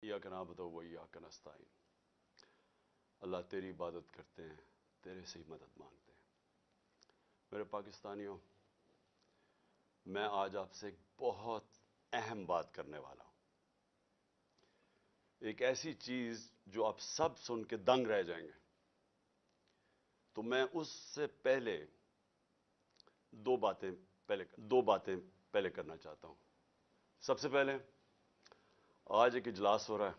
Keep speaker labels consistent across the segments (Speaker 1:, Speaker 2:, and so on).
Speaker 1: ایاک نعبد و ایاک نستعین۔ اللہ تیری عبادت کرتے ہیں، تیرے سے ہی مدد مانگتے ہیں۔ میرے پاکستانیوں، میں آج آپ سے ایک بہت اہم بات کرنے والا ہوں، ایک ایسی چیز جو آپ سب سن کے دنگ رہ جائیں گے۔ تو میں اس سے پہلے دو باتیں پہلے کرنا چاہتا ہوں۔ سب سے پہلے آج ایک اجلاس ہو رہا ہے،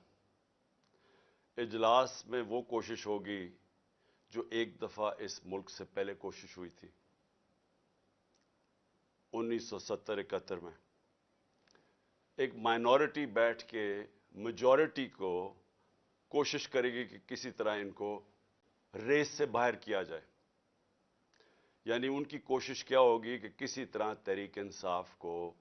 Speaker 1: اجلاس میں وہ کوشش ہوگی جو ایک دفعہ اس ملک سے پہلے کوشش ہوئی تھی 1970-71 میں۔ ایک مائنورٹی بیٹھ کے میجورٹی کو کوشش کرے گی کہ کسی طرح ان کو ریس سے باہر کیا جائے، یعنی ان کی کوشش کیا ہوگی کہ کسی طرح تحریک انصاف کو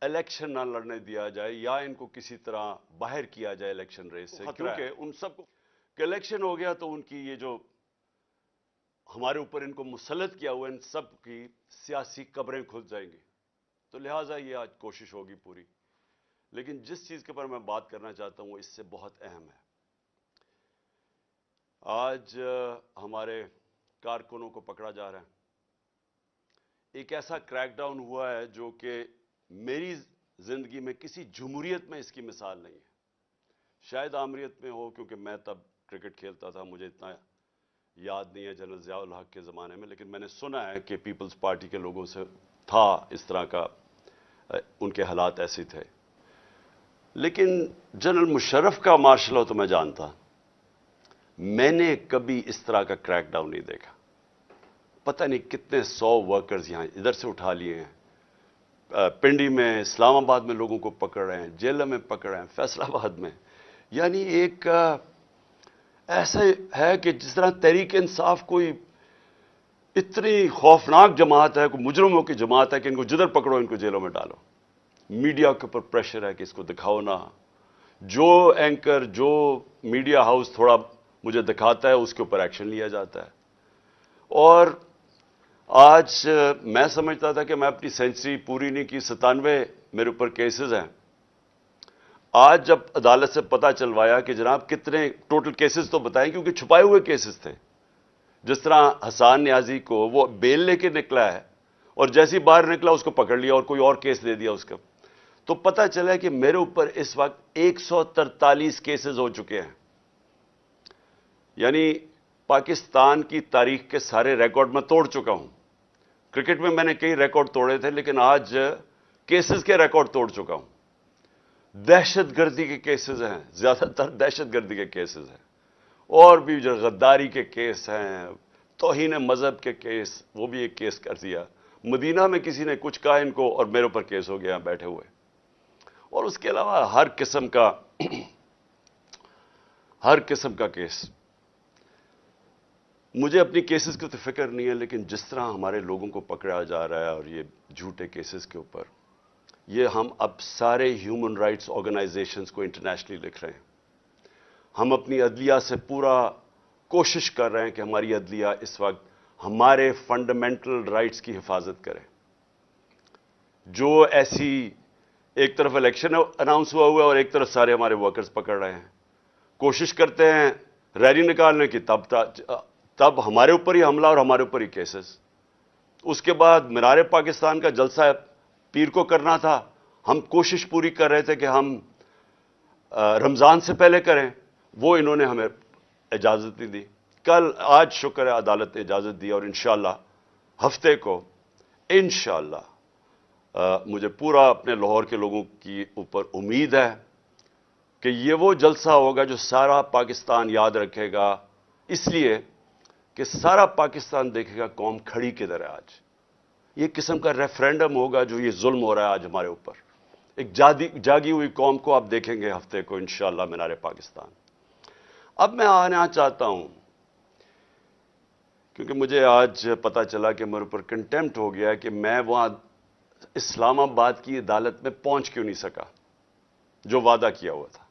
Speaker 1: الیکشن نہ لڑنے دیا جائے یا ان کو کسی طرح باہر کیا جائے الیکشن ریس سے، کیونکہ ان سب کو کہ الیکشن ہو گیا تو ان کی یہ جو ہمارے اوپر ان کو مسلط کیا ہوا ان سب کی سیاسی قبریں کھل جائیں گی۔ تو لہٰذا یہ آج کوشش ہوگی پوری، لیکن جس چیز کے اوپر میں بات کرنا چاہتا ہوں وہ اس سے بہت اہم ہے۔ آج ہمارے کارکنوں کو پکڑا جا رہا ہے۔ ایک ایسا کریک ڈاؤن ہوا ہے جو کہ میری زندگی میں کسی جمہوریت میں اس کی مثال نہیں ہے۔ شاید آمریت میں ہو، کیونکہ میں تب کرکٹ کھیلتا تھا، مجھے اتنا یاد نہیں ہے جنرل ضیاء الحق کے زمانے میں، لیکن میں نے سنا ہے کہ پیپلز پارٹی کے لوگوں سے تھا اس طرح کا، ان کے حالات ایسے تھے۔ لیکن جنرل مشرف کا مارشل لا تو میں جانتا، میں نے کبھی اس طرح کا کریک ڈاؤن نہیں دیکھا۔ پتہ نہیں کتنے 100 ورکرز یہاں ادھر سے اٹھا لیے ہیں، پنڈی میں، اسلام آباد میں لوگوں کو پکڑ رہے ہیں، جیلوں میں پکڑ رہے ہیں، فیصل آباد میں۔ یعنی ایک ایسا ہے کہ جس طرح تحریک انصاف کوئی اتنی خوفناک جماعت ہے، کوئی مجرموں کی جماعت ہے کہ ان کو جدھر پکڑو ان کو جیلوں میں ڈالو۔ میڈیا کے اوپر پریشر ہے کہ اس کو دکھاؤ نہ۔ جو اینکر، جو میڈیا ہاؤس تھوڑا مجھے دکھاتا ہے اس کے اوپر ایکشن لیا جاتا ہے۔ اور آج میں سمجھتا تھا کہ میں اپنی سینچری پوری نہیں کی، 97 میرے اوپر کیسز ہیں۔ آج جب عدالت سے پتہ چلوایا کہ جناب کتنے ٹوٹل کیسز تو بتائیں، کیونکہ چھپائے ہوئے کیسز تھے۔ جس طرح حسان نیازی کو وہ بیل لے کے نکلا ہے اور جیسے ہی باہر نکلا اس کو پکڑ لیا اور کوئی اور کیس دے دیا اس کا، تو پتہ چلا کہ میرے اوپر اس وقت 143 کیسز ہو چکے ہیں۔ یعنی پاکستان کی تاریخ کے سارے ریکارڈ میں توڑ چکا ہوں۔ کرکٹ میں میں نے کئی ریکارڈ توڑے تھے، لیکن آج کیسز کے ریکارڈ توڑ چکا ہوں۔ دہشت گردی کے کیسز ہیں، زیادہ تر دہشت گردی کے کیسز ہیں، اور بھی جو غداری کے کیس ہیں، توہین مذہب کے کیس، وہ بھی ایک کیس کر دیا۔ مدینہ میں کسی نے کچھ کہا ان کو اور میرے اوپر کیس ہو گیا بیٹھے ہوئے۔ اور اس کے علاوہ ہر قسم کا کیس۔ مجھے اپنی کیسز کی تو فکر نہیں ہے، لیکن جس طرح ہمارے لوگوں کو پکڑا جا رہا ہے اور یہ جھوٹے کیسز کے اوپر، یہ ہم اب سارے ہیومن رائٹس آرگنائزیشنز کو انٹرنیشنلی لکھ رہے ہیں۔ ہم اپنی عدلیہ سے پورا کوشش کر رہے ہیں کہ ہماری عدلیہ اس وقت ہمارے فنڈامنٹل رائٹس کی حفاظت کرے۔ جو ایسی ایک طرف الیکشن اناؤنس ہوا ہے اور ایک طرف سارے ہمارے ورکرز پکڑ رہے ہیں، کوشش کرتے ہیں ریلی نکالنے کی، تب ہمارے اوپر ہی حملہ اور ہمارے اوپر ہی کیسز۔ اس کے بعد مینار پاکستان کا جلسہ پیر کو کرنا تھا، ہم کوشش پوری کر رہے تھے کہ ہم رمضان سے پہلے کریں، وہ انہوں نے ہمیں اجازت نہیں دی۔ آج شکر ہے عدالت نے اجازت دی، اور انشاءاللہ ہفتے کو انشاءاللہ مجھے پورا اپنے لاہور کے لوگوں کی اوپر امید ہے کہ یہ وہ جلسہ ہوگا جو سارا پاکستان یاد رکھے گا، اس لیے کہ سارا پاکستان دیکھے گا قوم کھڑی کدھر ہے آج۔ یہ قسم کا ریفرینڈم ہوگا جو یہ ظلم ہو رہا ہے آج ہمارے اوپر۔ ایک جاگی ہوئی قوم کو آپ دیکھیں گے ہفتے کو انشاءاللہ مینار پاکستان۔ اب میں آنا چاہتا ہوں، کیونکہ مجھے آج پتہ چلا کہ میرے اوپر کنٹیمپٹ ہو گیا کہ میں وہاں اسلام آباد کی عدالت میں پہنچ کیوں نہیں سکا جو وعدہ کیا ہوا تھا۔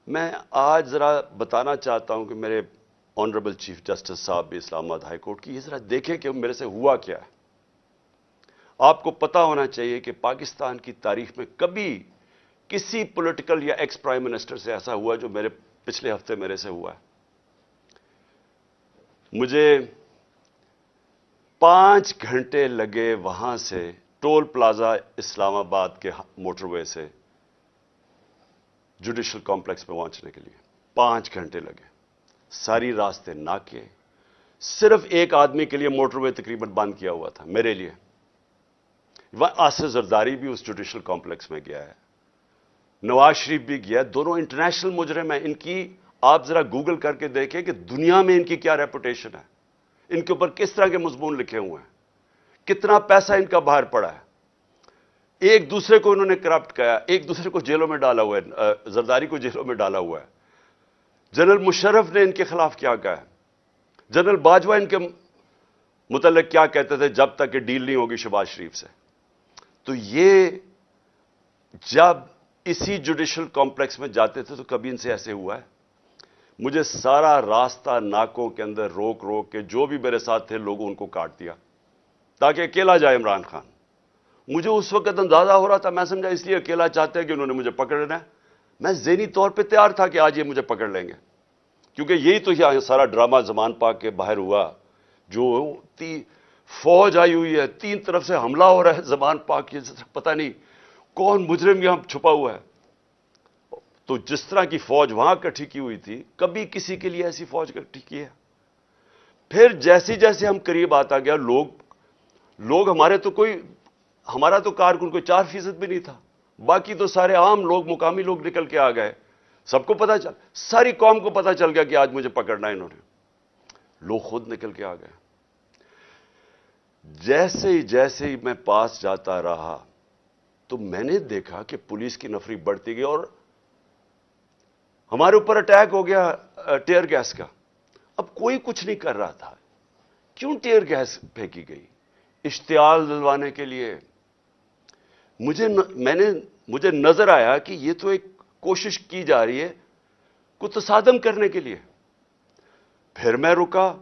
Speaker 1: میں آج ذرا بتانا چاہتا ہوں کہ میرے آنریبل چیف جسٹس صاحب بھی اسلام آباد ہائی کورٹ کی، یہ ذرا دیکھیں کہ میرے سے ہوا کیا ہے۔ آپ کو پتا ہونا چاہیے کہ پاکستان کی تاریخ میں کبھی کسی پولیٹیکل یا ایکس پرائم منسٹر سے ایسا ہوا جو میرے پچھلے ہفتے میرے سے ہوا ہے. مجھے 5 گھنٹے لگے وہاں سے ٹول پلازا اسلام آباد کے موٹر وے سے جوڈیشل کمپلیکس پہ پہنچنے کے لیے 5 گھنٹے لگے. ساری راستے ناکے. صرف ایک آدمی کے لیے موٹر وے تقریباً بند کیا ہوا تھا, میرے لیے. آصف زرداری بھی اس جوڈیشل کمپلیکس میں گیا ہے, نواز شریف بھی گیا. دونوں انٹرنیشنل مجرم ہیں. ان کی آپ ذرا گوگل کر کے دیکھیں کہ دنیا میں ان کی کیا ریپوٹیشن ہے, ان کے اوپر کس طرح کے مضمون لکھے ہوئے ہیں, کتنا پیسہ ان کا باہر پڑا ہے. ایک دوسرے کو انہوں نے کرپٹ کیا, ایک دوسرے کو جیلوں میں ڈالا ہوا ہے. زرداری کو جیلوں میں ڈالا ہوا ہے. جنرل مشرف نے ان کے خلاف کیا کہا ہے. جنرل باجوہ ان کے متعلق کیا کہتے تھے جب تک کہ ڈیل نہیں ہوگی شہباز شریف سے. تو یہ جب اسی جوڈیشل کمپلیکس میں جاتے تھے تو کبھی ان سے ایسے ہوا ہے. مجھے سارا راستہ ناکوں کے اندر روک روک کے جو بھی میرے ساتھ تھے لوگوں ان کو کاٹ دیا تاکہ اکیلا جائے عمران خان. مجھے اس وقت اندازہ ہو رہا تھا, میں سمجھا اس لیے اکیلا چاہتے ہیں کہ انہوں نے مجھے پکڑنا ہے. میں ذہنی طور پہ تیار تھا کہ آج یہ مجھے پکڑ لیں گے, کیونکہ یہی تو یہاں سارا ڈرامہ زمان پاک کے باہر ہوا. جو فوج آئی ہوئی ہے, 3 طرف سے حملہ ہو رہا ہے زمان پاک کی, پتہ نہیں کون مجرم یہاں چھپا ہوا ہے. تو جس طرح کی فوج وہاں اکٹھی کی ہوئی تھی, کبھی کسی کے لیے ایسی فوج اکٹھی کی ہے. پھر جیسے جیسے ہم قریب آتا گیا, لوگ ہمارا تو کارکن کوئی 4% بھی نہیں تھا, باقی تو سارے عام لوگ, مقامی لوگ نکل کے آ گئے. سب کو پتا چل, ساری قوم کو پتا چل گیا کہ آج مجھے پکڑنا ہے انہوں نے. لوگ خود نکل کے آ گئے. جیسے ہی میں پاس جاتا رہا تو میں نے دیکھا کہ پولیس کی نفری بڑھتی گئی اور ہمارے اوپر اٹیک ہو گیا ٹیئر گیس کا. اب کوئی کچھ نہیں کر رہا تھا. کیوں ٹیئر گیس پھینکی گئی؟ اشتعال دلوانے کے لیے. مجھے نظر آیا کہ یہ تو ایک کوشش کی جا رہی ہے کو تصادم کرنے کے لیے. پھر میں رکا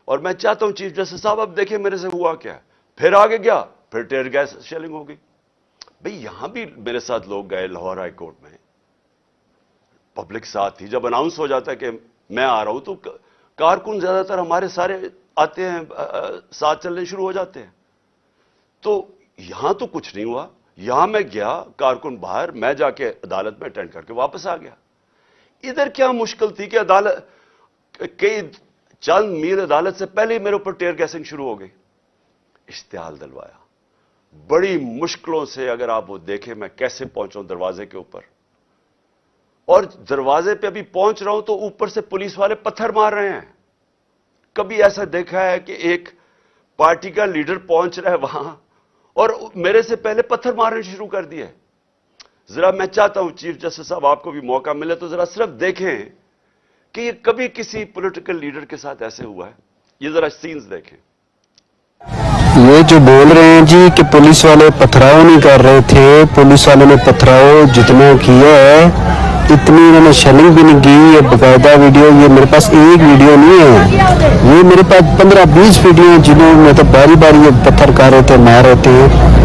Speaker 1: اور میں چاہتا ہوں چیف جسٹس صاحب اب دیکھیں میرے سے ہوا کیا. پھر آگے گیا, پھر ٹیئر گیس شیلنگ ہو گئی. بھئی یہاں بھی میرے ساتھ لوگ گئے لاہور ہائی کورٹ میں, پبلک ساتھ تھی. جب اناؤنس ہو جاتا ہے کہ میں آ رہا ہوں تو کارکن زیادہ تر ہمارے سارے آتے ہیں, ساتھ چلنے شروع ہو جاتے ہیں. تو یہاں تو کچھ نہیں ہوا. یہاں میں گیا, کارکن باہر, میں جا کے عدالت میں اٹینڈ کر کے واپس آ گیا. ادھر کیا مشکل تھی کہ کئی چند میل عدالت سے پہلے ہی میرے اوپر ٹیئر گیسنگ شروع ہو گئی. اشتعال دلوایا بڑی مشکلوں سے. اگر آپ وہ دیکھیں میں کیسے پہنچا دروازے کے اوپر, اور دروازے پہ ابھی پہنچ رہا ہوں تو اوپر سے پولیس والے پتھر مار رہے ہیں. کبھی ایسا دیکھا ہے کہ ایک پارٹی کا لیڈر پہنچ رہا ہے وہاں اور میرے سے پہلے پتھر مارنے شروع کر دیے. ذرا میں چاہتا ہوں چیف جسٹس صاحب آپ کو بھی موقع ملے تو ذرا صرف دیکھیں کہ یہ کبھی کسی پولیٹیکل لیڈر کے ساتھ ایسے ہوا ہے. یہ ذرا سینز دیکھیں.
Speaker 2: یہ جو بول رہے ہیں جی کہ پولیس والے پتھراؤ نہیں کر رہے تھے, پولیس والوں نے پتھراؤ جتنا کیا ہے اتنی انہوں نے شیلنگ بھی نہیں کی. یہ باقاعدہ ویڈیو, یہ میرے پاس ایک ویڈیو نہیں ہے, یہ میرے پاس 15-20 ویڈیو ہیں جنہوں میں تو باری باری یہ پتھر کر رہے تھے, مار رہے تھے.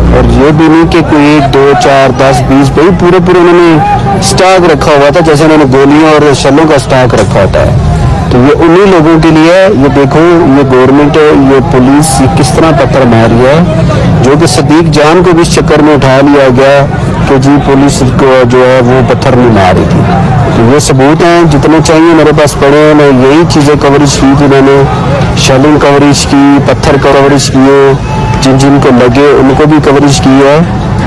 Speaker 2: اور یہ بھی نہیں کہ کوئی 1 2 4 10 20 بھائی پورے انہوں نے سٹاک رکھا ہوا تھا, جیسے انہوں نے گولیاں اور شلوں کا سٹاک رکھا ہوتا ہے. تو یہ انہی لوگوں کے لیے ہے. یہ دیکھو یہ گورنمنٹ, یہ پولیس کس طرح پتھر مار رہی ہے, جو کہ صدیق جان کو بھی اس چکر میں اٹھا لیا گیا کہ جی پولیس کو جو ہے وہ پتھر نہیں مار رہی تھی. تو یہ ثبوت ہیں جتنے چاہیے میرے پاس پڑے ہیں. میں یہی چیزیں کوریج کی کہ میں نے شیلنگ کوریج کی, پتھر کوریج کیے, جن کو لگے ان کو بھی کوریج کی ہے.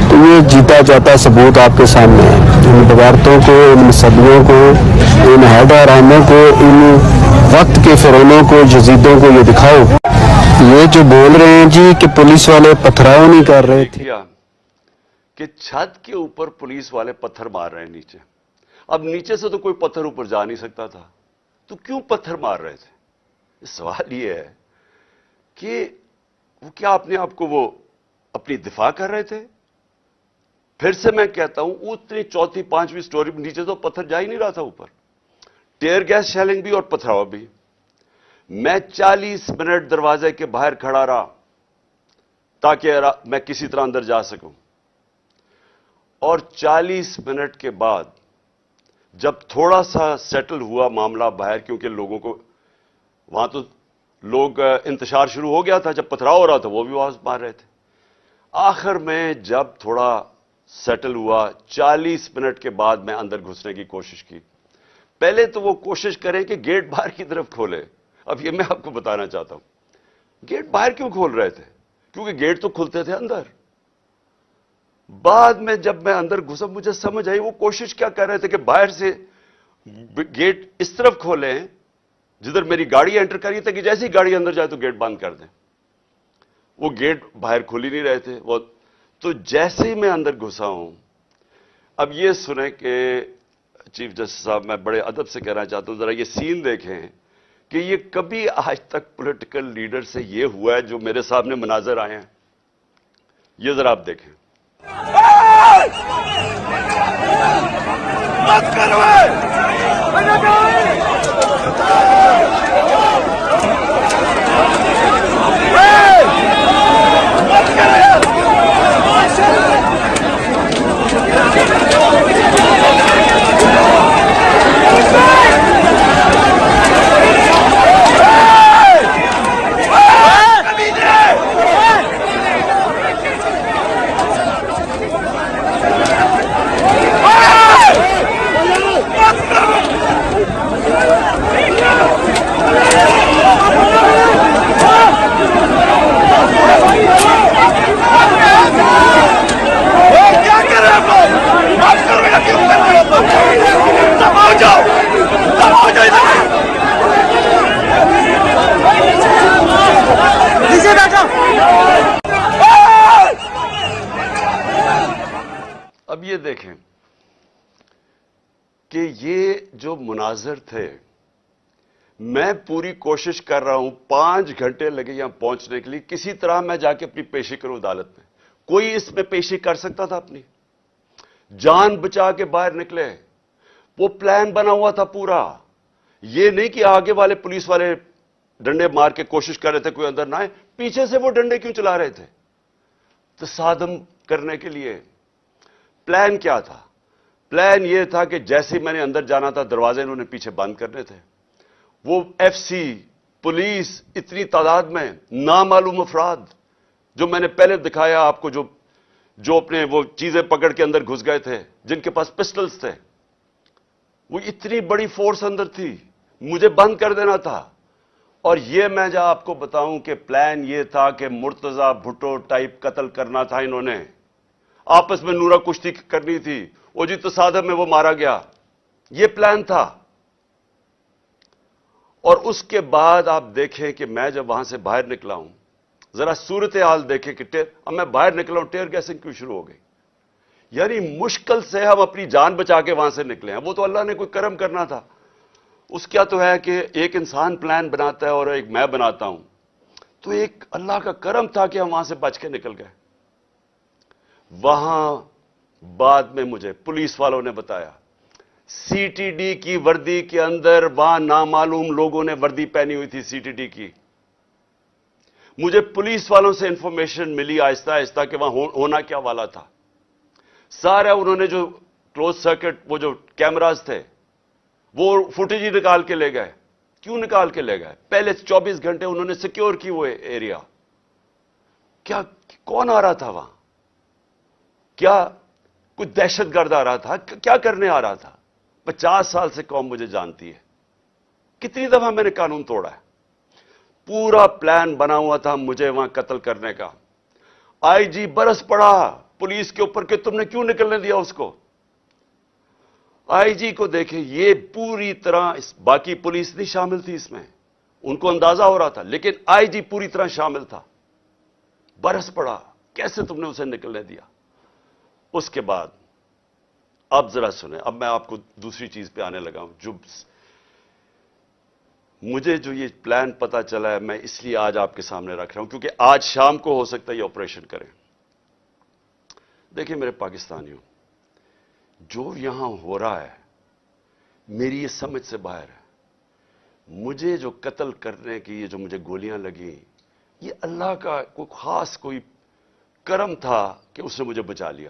Speaker 2: تو یہ جیتا جاتا ثبوت آپ کے سامنے ہے. ان بغاوتوں کو, ان مصدیوں کو, ان حیدراموں کو, ان وقت کے فرعونوں کو, یزیدوں کو یہ دکھاؤ. یہ جو بول رہے ہیں جی کہ پولیس والے پتھراؤ نہیں کر رہے تھے,
Speaker 1: کہ چھت کے اوپر پولیس والے پتھر مار رہے ہیں نیچے. اب نیچے سے تو کوئی پتھر اوپر جا نہیں سکتا تھا, تو کیوں پتھر مار رہے تھے؟ سوال یہ ہے کہ وہ کیا اپنے آپ کو وہ اپنی دفاع کر رہے تھے؟ پھر سے میں کہتا ہوں اتنی 4تھی 5ویں سٹوری نیچے تو پتھر جا ہی نہیں رہا تھا اوپر. ٹیئر گیس شیلنگ بھی اور پتھراؤ بھی. میں 40 منٹ دروازے کے باہر کھڑا رہا تاکہ میں کسی طرح اندر جا سکوں. اور 40 منٹ کے بعد جب تھوڑا سا سیٹل ہوا معاملہ باہر، کیونکہ لوگوں کو وہاں تو لوگ انتشار شروع ہو گیا تھا، جب پتھراؤ ہو رہا تھا وہ بھی آواز مار رہے تھے، آخر میں جب تھوڑا سیٹل ہوا 40 منٹ کے بعد میں اندر گھسنے کی کوشش کی۔ پہلے تو وہ کوشش کریں کہ گیٹ باہر کی طرف کھولے۔ اب یہ میں آپ کو بتانا چاہتا ہوں، گیٹ باہر کیوں کھول رہے تھے؟ کیونکہ گیٹ تو کھلتے تھے اندر۔ بعد میں جب میں اندر گھسا مجھے سمجھ آئی وہ کوشش کیا کر رہے تھے کہ باہر سے گیٹ اس طرف کھولیں جدھر میری گاڑی انٹر کری تھی، کہ جیسے ہی گاڑی اندر جائے تو گیٹ بند کر دیں۔ وہ گیٹ باہر کھول ہی نہیں رہے تھے وہ تو جیسے ہی میں اندر گھسا ہوں۔ اب یہ سنیں کہ چیف جسٹس صاحب، میں بڑے ادب سے کہنا چاہتا ہوں، ذرا یہ سین دیکھیں کہ یہ کبھی آج تک پولیٹیکل لیڈر سے یہ ہوا ہے جو میرے سامنے مناظر آئے ہیں۔ یہ ذرا آپ دیکھیں۔ مت کرو اب یہ دیکھیں کہ یہ جو مناظر تھے، میں پوری کوشش کر رہا ہوں، 5 گھنٹے لگے یہاں پہنچنے کے لیے، کسی طرح میں جا کے اپنی پیشی کروں عدالت میں۔ کوئی اس میں پیشی کر سکتا تھا اپنی؟ جان بچا کے باہر نکلے۔ وہ پلان بنا ہوا تھا پورا، یہ نہیں کہ آگے والے پولیس والے ڈنڈے مار کے کوشش کر رہے تھے کوئی اندر نہ آئے، پیچھے سے وہ ڈنڈے کیوں چلا رہے تھے؟ تصادم کرنے کے لیے۔ پلان کیا تھا؟ پلان یہ تھا کہ جیسے میں نے اندر جانا تھا دروازے انہوں نے پیچھے بند کرنے تھے۔ وہ ایف سی، پولیس، اتنی تعداد میں نامعلوم افراد جو میں نے پہلے دکھایا آپ کو، جو اپنے وہ چیزیں پکڑ کے اندر گھس گئے تھے، جن کے پاس پسٹلز تھے، وہ اتنی بڑی فورس اندر تھی، مجھے بند کر دینا تھا۔ اور یہ میں جب آپ کو بتاؤں کہ پلان یہ تھا کہ مرتضی بھٹو ٹائپ قتل کرنا تھا انہوں نے، آپس میں نورا کشتی کرنی تھی، وہ جی تصادم میں وہ مارا گیا، یہ پلان تھا۔ اور اس کے بعد آپ دیکھیں کہ میں جب وہاں سے باہر نکلا ہوں، ذرا صورتحال دیکھیں کہ اب میں باہر نکلا ہوں، ٹیئر گیسنگ کیوں شروع ہو گئی؟ یعنی مشکل سے ہم اپنی جان بچا کے وہاں سے نکلے ہیں۔ وہ تو اللہ نے کوئی کرم کرنا تھا، اس کیا تو ہے کہ ایک انسان پلان بناتا ہے اور ایک میں بناتا ہوں، تو ایک اللہ کا کرم تھا کہ ہم وہاں سے بچ کے نکل گئے۔ وہاں بعد میں مجھے پولیس والوں نے بتایا سی ٹی ڈی کی وردی کے اندر وہاں نامعلوم لوگوں نے وردی پہنی ہوئی تھی سی ٹی ڈی کی۔ مجھے پولیس والوں سے انفارمیشن ملی آہستہ آہستہ کہ وہاں ہونا کیا والا تھا۔ سارا انہوں نے جو کلوز سرکٹ وہ جو کیمراز تھے وہ فوٹیج ہی نکال کے لے گئے۔ کیوں نکال کے لے گئے؟ پہلے 24 گھنٹے انہوں نے سیکیور کی وہ ایریا۔ کیا کون آ رہا تھا وہاں؟ کیا کچھ دہشت گرد آ رہا تھا؟ کیا کرنے آ رہا تھا؟ 50 سال سے قوم مجھے جانتی ہے، کتنی دفعہ میں نے قانون توڑا ہے۔ پورا پلان بنا ہوا تھا مجھے وہاں قتل کرنے کا۔ آئی جی برس پڑا پولیس کے اوپر کہ تم نے کیوں نکلنے دیا اس کو۔ آئی جی کو دیکھیں، یہ پوری طرح باقی پولیس نہیں شامل تھی اس میں، ان کو اندازہ ہو رہا تھا، لیکن آئی جی پوری طرح شامل تھا۔ برس پڑا، کیسے تم نے اسے نکلنے دیا؟ اس کے بعد اب ذرا سنیں، اب میں آپ کو دوسری چیز پہ آنے لگا ہوں۔ مجھے جو یہ پلان پتا چلا ہے، میں اس لیے آج آپ کے سامنے رکھ رہا ہوں کیونکہ آج شام کو ہو سکتا ہے یہ آپریشن کریں۔ دیکھیں میرے پاکستانیوں، جو یہاں ہو رہا ہے میری یہ سمجھ سے باہر ہے۔ مجھے جو قتل کرنے کی یہ جو مجھے گولیاں لگیں، یہ اللہ کا کوئی خاص کوئی کرم تھا کہ اس نے مجھے بچا لیا۔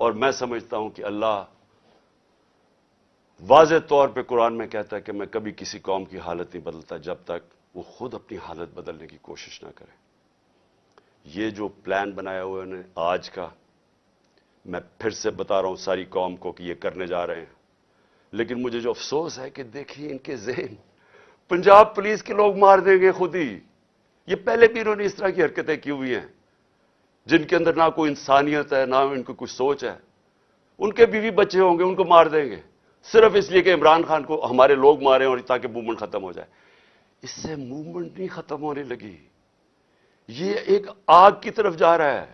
Speaker 1: اور میں سمجھتا ہوں کہ اللہ واضح طور پہ قرآن میں کہتا ہے کہ میں کبھی کسی قوم کی حالت نہیں بدلتا جب تک وہ خود اپنی حالت بدلنے کی کوشش نہ کرے. یہ جو پلان بنایا ہوا ہے آج کا، میں پھر سے بتا رہا ہوں ساری قوم کو کہ یہ کرنے جا رہے ہیں. لیکن مجھے جو افسوس ہے کہ دیکھیے ان کے ذہن، پنجاب پولیس کے لوگ مار دیں گے خود ہی. یہ پہلے بھی انہوں نے اس طرح کی حرکتیں کی ہوئی ہیں جن کے اندر نہ کوئی انسانیت ہے، نہ ان کو کوئی سوچ ہے. ان کے بیوی بچے ہوں گے، ان کو مار دیں گے صرف اس لیے کہ عمران خان کو ہمارے لوگ ماریں اور تاکہ موومنٹ ختم ہو جائے. اس سے موومنٹ نہیں ختم ہونے لگی، یہ ایک آگ کی طرف جا رہا ہے.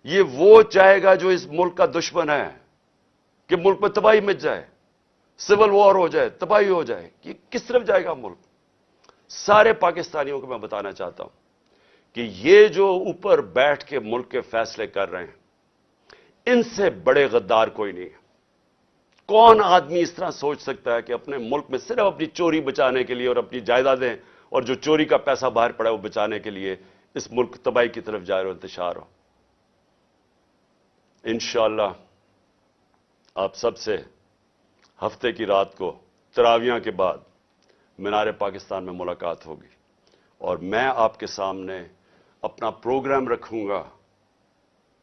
Speaker 1: یہ وہ چاہے گا جو اس ملک کا دشمن ہے کہ ملک میں تباہی مچ جائے، سول وار ہو جائے، تباہی ہو جائے. یہ کس طرف جائے گا ملک؟ سارے پاکستانیوں کو میں بتانا چاہتا ہوں کہ یہ جو اوپر بیٹھ کے ملک کے فیصلے کر رہے ہیں، ان سے بڑے غدار کوئی نہیں ہے. کون آدمی اس طرح سوچ سکتا ہے کہ اپنے ملک میں صرف اپنی چوری بچانے کے لیے اور اپنی جائیدادیں اور جو چوری کا پیسہ باہر پڑا ہے وہ بچانے کے لیے اس ملک تباہی کی طرف جائے اور انتشار ہو؟ انشاءاللہ آپ سب سے ہفتے کی رات کو تراویحاں کے بعد مینار پاکستان میں ملاقات ہوگی، اور میں آپ کے سامنے اپنا پروگرام رکھوں گا.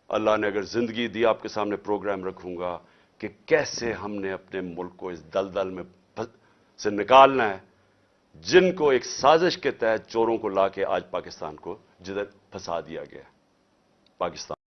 Speaker 1: اللہ نے اگر زندگی دی آپ کے سامنے پروگرام رکھوں گا کہ کیسے ہم نے اپنے ملک کو اس دلدل میں سے نکالنا ہے جن کو ایک سازش کے تحت چوروں کو لا کے آج پاکستان کو جدھر پھنسا دیا گیا. پاکستان